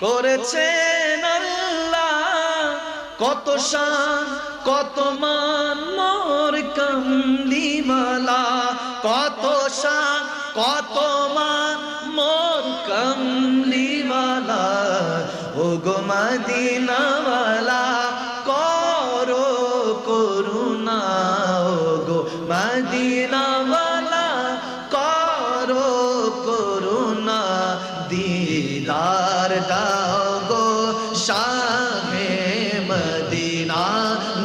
করেছেন আল্লাহ, কত শান কত মান মোর কামলিওয়ালা, কত শান কত মান মোর কামলিওয়ালা। ও গো মদিনাওয়ালা করো করুণা, ও গো মদিনাওয়ালা করো করুণা। দিদার দাও গো শাহে মদিনা,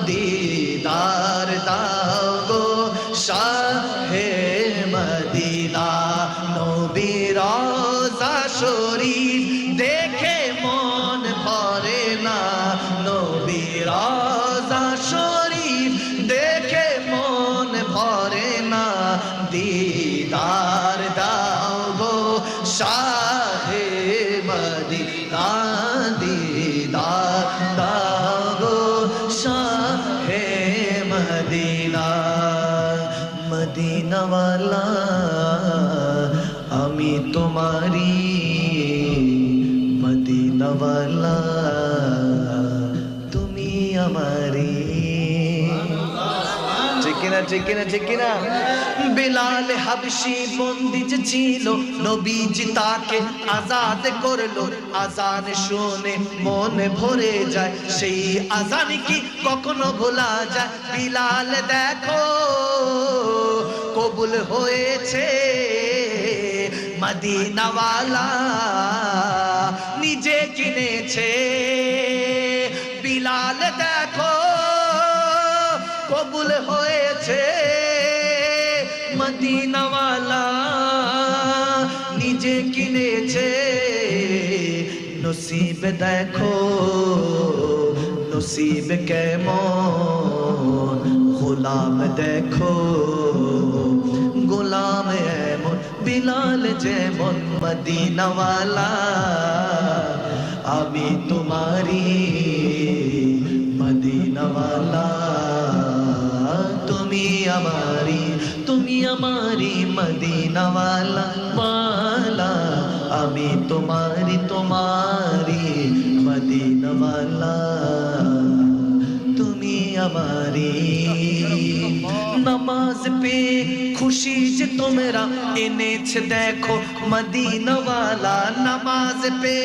দিদার দাও গো শাহে মদিনা। নবীর রওজা শরীফ দেখে মন ভরে না, নবীর রওজা শরীফ দেখে মন ভরে না। দিদার দাও গো শাহে মদিনা, দিদার দাও গো শাহে মদিনা। মদিনাওয়ালা আমি তোমারি, মদিনাওয়ালা তুমি আমারি। ঠিক কিনা ঠিক কিনা ঠিক কিনা? বিলাল হাবশি বন্দি যে ছিল, নবীজি তাকে আজাদ করলো। আজান শুনে মন ভরে যায়, সেই আজান কি কখনো ভোলা যায়? বিলাল দেখো কবুল হয়েছে, মদিনাওয়ালা নিজে কিনেছে। বিলাল দেখো কবুল হয়েছে, মদিনাওয়ালা নিজে কিনেছে। নসিব দেখো নসিব কেমন, গোলাম দেখো গোলাম এমন। বিলাল যেমন মদিনাওয়ালা আমি তোমারি, মদিনাওয়ালা তুমি আমারি, তুমি আমারি। মদিনাওয়ালা ওয়ালা আমি তোমারি, তোমারি। মদিনাওয়ালা তুমি আমারি। নামাজ পে খুশি যে তোমরা এনেছে দেখো মদিনাওয়ালা, নামাজ পে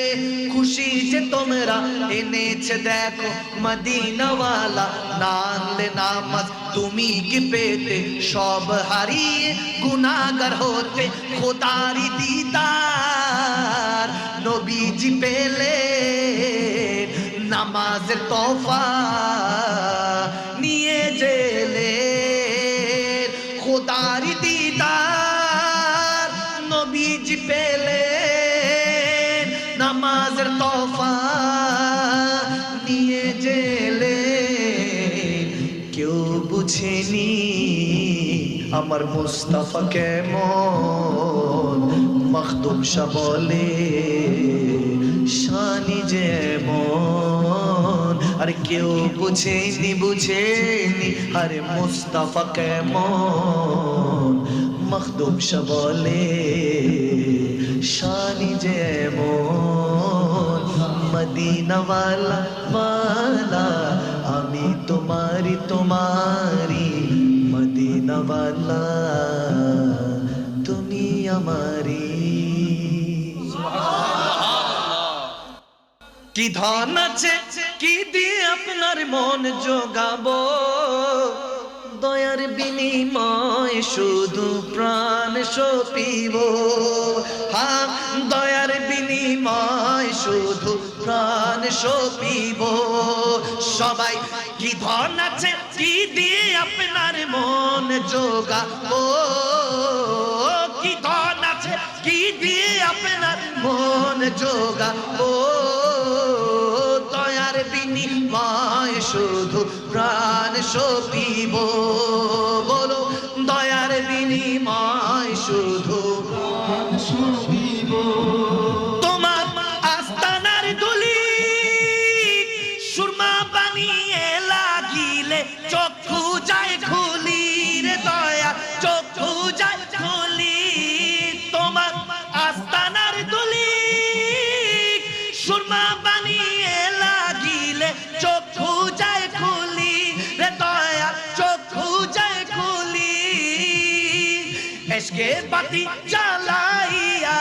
খুশি যে তোমরা এনেছে দেখো মদিনাওয়ালা। না আনলে নামাজ তুমি কি পেতে সব হারিয়ে গুনাহগার হতে। খোদারি দিদার নবীজি পেলে, নামাজের তোফা নিয়ে জেলে। খোদারি দিদার নবীজি পেলে, নামাজের তোফা নিয়ে জেলে। কেউ বুঝেনি আমার মুস্তাফা কেমন, মখদুম শাহ বলে শানি যেমন। আর কেউ বুঝেনি বুঝেনি আরে মুস্তাফা কেমন, মখদুম শাহ বলে শানি যেমন। মদিনাওয়ালা ওয়ালা আমি তোমারি, তোমারি। মদিনাওয়ালা তুমি আমারি। কি ধন আছে কি দিয়ে আপনার মন জোগাবো, দয়ার বিনিময় শুধু প্রাণ সপিব। হ্যাঁ দয়ার বিনিময় শুধু প্রাণ সপিব। সবাই কি ধন আছে কি দিয়ে আপনার মন জোগাবো, কি ধন আছে কি দিয়ে আপনার মন জোগাবো। দয়ার বিনিময় শুধু প্রাণ সপিব। বলো দয়ার বিনিময় শুধু প্রাণ সপিব। তোমার আস্তানার দুলি সুরমা বানিয়ে লাগিলে চক্ষু যায় খুলি রে দয়া, চক্ষু যায় খুলি। তোমার আস্তানার দুলি সুরমা চুমা বানিয়ে লাগিলে চক্ষু যায় খুলি রে দয়া চক্ষু যায় খুলি এসকে বাতি জ্বালাইয়া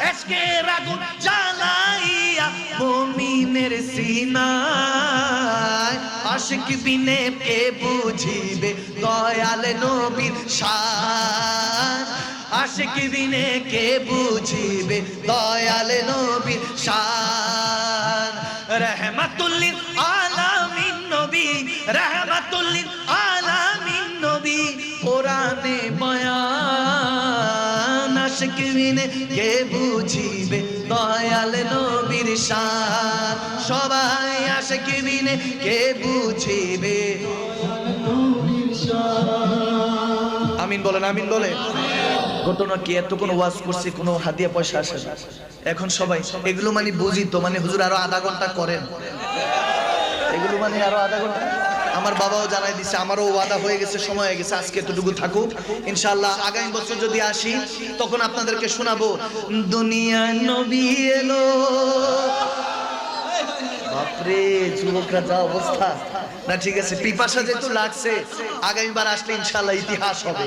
এসকে আগুন জ্বালাইয়া মুমিনের সিনায় আশিক বিনে কে বুঝিবে দয়াল নবীর শান আশিক বিনে কে বুঝিবে দয়াল নবীর শান রহমাতুল লিল আলামিন নবী রহমাতুল লিল আলামিন নবী কোরআনে বয়ান আশিক বিনে কে বুঝিবে দয়াল নবীর শান সবাই আশিক বিনে কে বুঝিবে আমিন বলেন আমিন বলেন ঘটনা কি এত কোনো ওয়াজ করছি কোনো হাদিয়া পয়সা আসে না এখন সবাই এগুলো মানে বুঝি তো মানে হুজুর আরো আধা ঘন্টা করেন এগুলো মানে আরো আধা ঘন্টা আমার বাবাও জানাই দিচ্ছে আমারও ওয়াদা হয়ে গেছে সময় হয়ে গেছে আজকে এতটুকু থাকুক ইনশাআল্লাহ আগামী বছর যদি আসি তখন আপনাদেরকে শোনাবো দুনিয়ায় নবী এলো বাপরে যুবকরা যা অবস্থা না ঠিক আছে পিপাসা যেহেতু লাগছে আগামীবার আসলে ইনশাআল্লাহ ইতিহাস হবে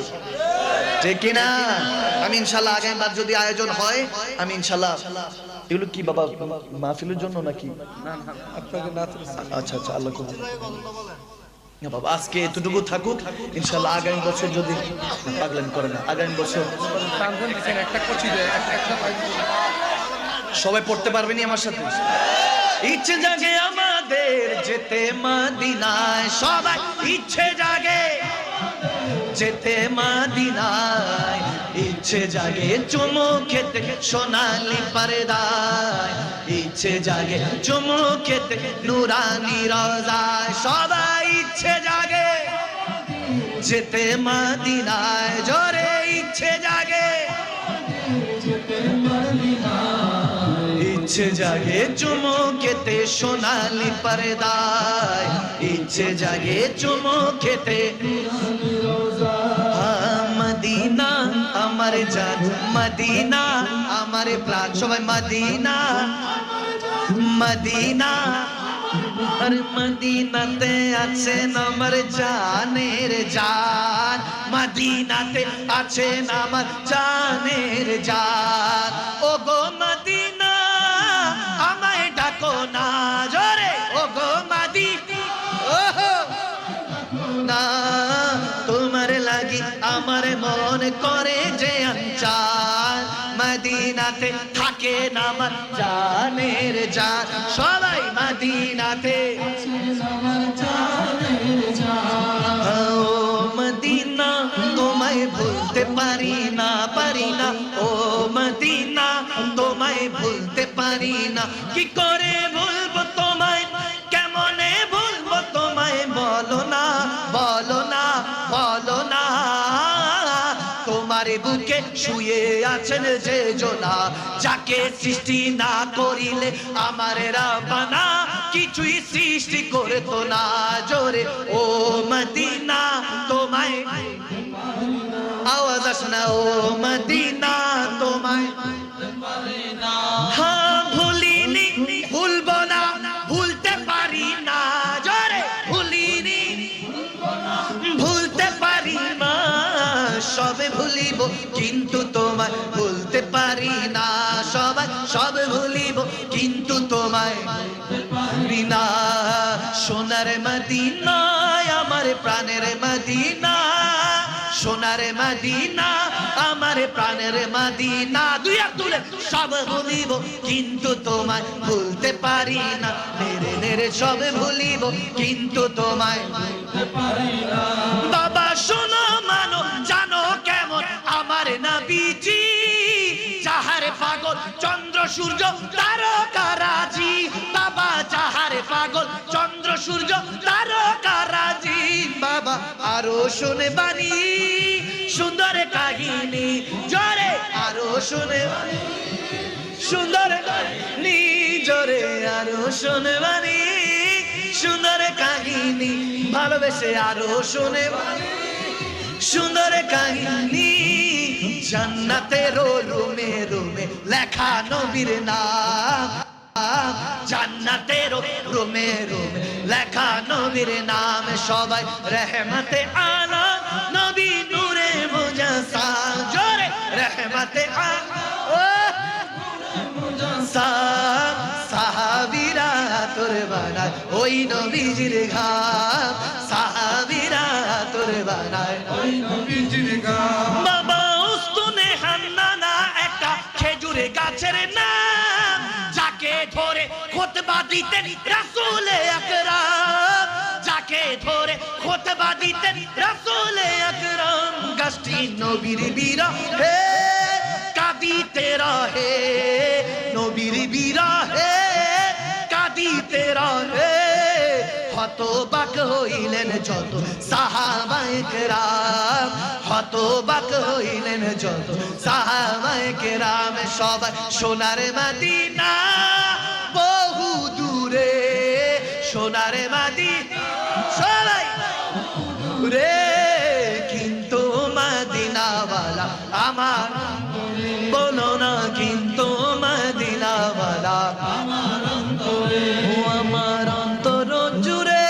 ঠিক কিনা আমি ইনশাআল্লাহ আগামীবার যদি আয়োজন হয় আমি ইনশাআল্লাহ এগুলো কি বাবা মাহফিলের জন্য নাকি আচ্ছা আচ্ছা আল্লাহ কবুল না বাবা আজকে এতটুকু থাকুক ইনশাআল্লাহ আগামী বছর যদি পাগলামি করে না আগামী বছর সবাই পড়তে পারবেনি আমার সাথে ইচ্ছে জাগে আমাদের যেতে মদিনায় সবাই ইচ্ছে জাগে যেতে মদিনায় ইচ্ছে জাগে চুমু খেতে সোনালি পর্দায় ইচ্ছে জাগে চুমু খেতে নুরানি রওজায় সবাই ইচ্ছে জাগে যেতে মদিনায় জোরে ইচ্ছে জাগে ইচ্ছে জাগে চুমু খেতে সোনালি পর্দায় ইচ্ছে জাগে চুমু খেতে মদিনা আমার জান মদিনা আমার প্রাণ সবাই মদিনা মদিনা আর মদিনাতে আছেন আমার জানের জান মদিনাতে আছেন আমার জানের জান ও গো মদিনা আমায় ডাকো না জোরে ও গো মদিনা তোমার লাগি আমার মন করে যে আনচান মদিনাতে থাকে না আমার জানের জান সবাই মদিনাতে ও মদিনা তোমায় ভুলতে পারি না ও মদিনা তোমায় ভুলতে পারি না কি করে ভুলবো তোমায় কেমনে ভুলবো তোমায় বলো না বলো না বলো না তোমার বুকে শুয়ে আছেন যে জোনা যাকে সৃষ্টি না করিলে আমার রাব্বানা কিছুই সৃষ্টি করতো না জোরে ও মদিনা তোমায় আওয়াজ আসে না ও মদিনা তোমায় হ্যাঁ ভুলিনি ভুলবো না ভুলতে পারি না জোরে ভুলিনি ভুলতে পারি না সবে ভুলিব কিন্তু তোমায় ভুলতে পারি না সবাই সব ভুলিব কিন্তু তোমায় পারি না সোনার মদিনা আমার প্রাণের মদিনা সোনার মদিনা আমার প্রাণের মদিনা দুই হাত তুলে সব ভুলিব কিন্তু তোমায় ভুলতে পারি না নেড়ে নেড়ে সব ভুলিব কিন্তু তোমায় ভুলতে পারি না বাবা শোনো মানো জানো কেমন আমার নবীজি যাহার পাগল চন্দ্র সূর্য তারকারাজি বাবা যাহার পাগল চন্দ্র সূর্য তারকারাজি বাবা আরো শুনে বাণী সুন্দর কাহিনী জোরে আরো শুনে সুন্দর কাহিনী জোরে আরো শুনে বাণী সুন্দর কাহিনী ভালোবেসে আরো শুনে সুন্দর কাহিনী জান্নাতের রুমে রুমে লেখা নবীর নাম জান্নাতের রুমে রুমে লেখা নবীর নাম সবাই রহমতে আলম নবী নূরে মুজাসসাম জোরে রহমতে আলম সাহাবীরা তোর বানায় ওই নবীজির ঘাম সাহাবীরা তোর বানায় ওই নবীজির ঘাম বাবা উস্তুনে হান্নানা একটা খেজুরে গাছের নাম যাকে ধরে খুতবা দিতেন রাসূল আকরাম যাকে ধরে খুতবা দিতেন রাসূল আকরাম গাছটি নবীর বিরহে কাঁদিতে রহে নবীর বিরহে কাঁদিতে রহে হতবাক হইলেন যত সাহাবায়ে কেরাম হতবাক হইলেন যত সাহাবায়ে কেরাম সবাই সোনার মদিনা বহু দূরে সোনার মদিনা সবাই দূরে কিন্তু মদিনাওয়ালা আমার বলো না কিন্তু মদিনাওয়ালা আমার অন্তরে ও আমার অন্তর জুড়ে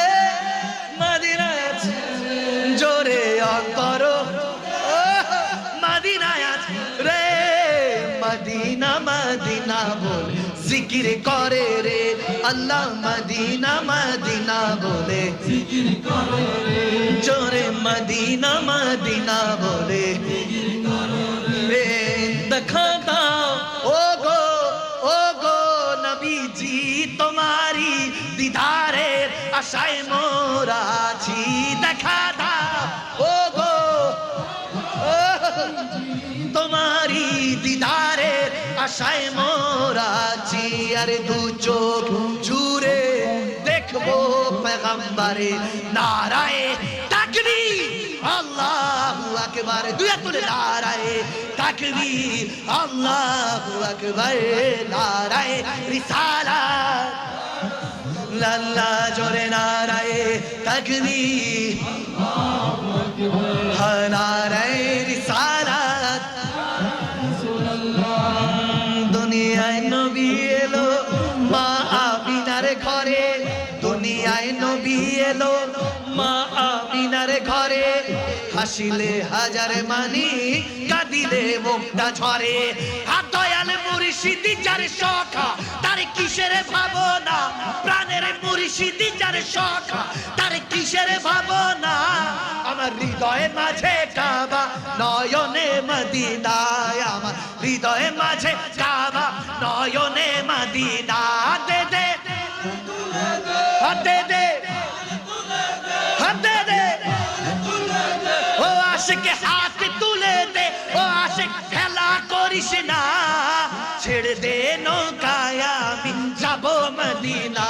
মদিনায় আছে জোরে অন্তর মদিনায় আছে রে মদিনা মদিনা বলে জিকির করে রে আল্লাহ মদিনা মদিনা বলে জিকির করে রে জোরে মদিনা মদিনা বলে জিকির করে রে দেখা দাও ও গো নবীজি তোমারি দিদারের আশায় মোরা আছি দেখা দাও ও গো তোমারি দিদারের আশায় মোরা আছি আরে দু চোখ জুড়ে দেখবো পেগম্বরে নারায়ে তাকবীর আল্লাহু আকবার দুই হাত তুলে নারায়ে তাকবীর আল্লাহু আকবার নারায়ে রিসালাত লাল্লা জোরে নারায়ে তাকবীর আল্লাহু আকবার নারায়ে রিসালাত দুনিয়ায় নবী এলো মা আমিনার ঘরে দুনিয়ায় নবী এলো মা আমিনার ঘরে হাসিলে হাজার মানি কাঁদিলে মুক্তা ঝরে আর দয়াল মুর্শিদি যার সখা তার কিসের ভাবনা প্রাণের মুর্শিদি যার সখা তার কিসের ভাবনা আমার হৃদয়ে মাঝে কাবা নয়নে মদিনায় আমার হৃদয়ে মাঝে কাবা নয়নে মদিনা দে দে হাতে দে হাতে দে ও আশিক হাত তুলে দে ও আশিক খেলা করিস না ছেড়ে দে নৌকায় আমি যাব মদিনা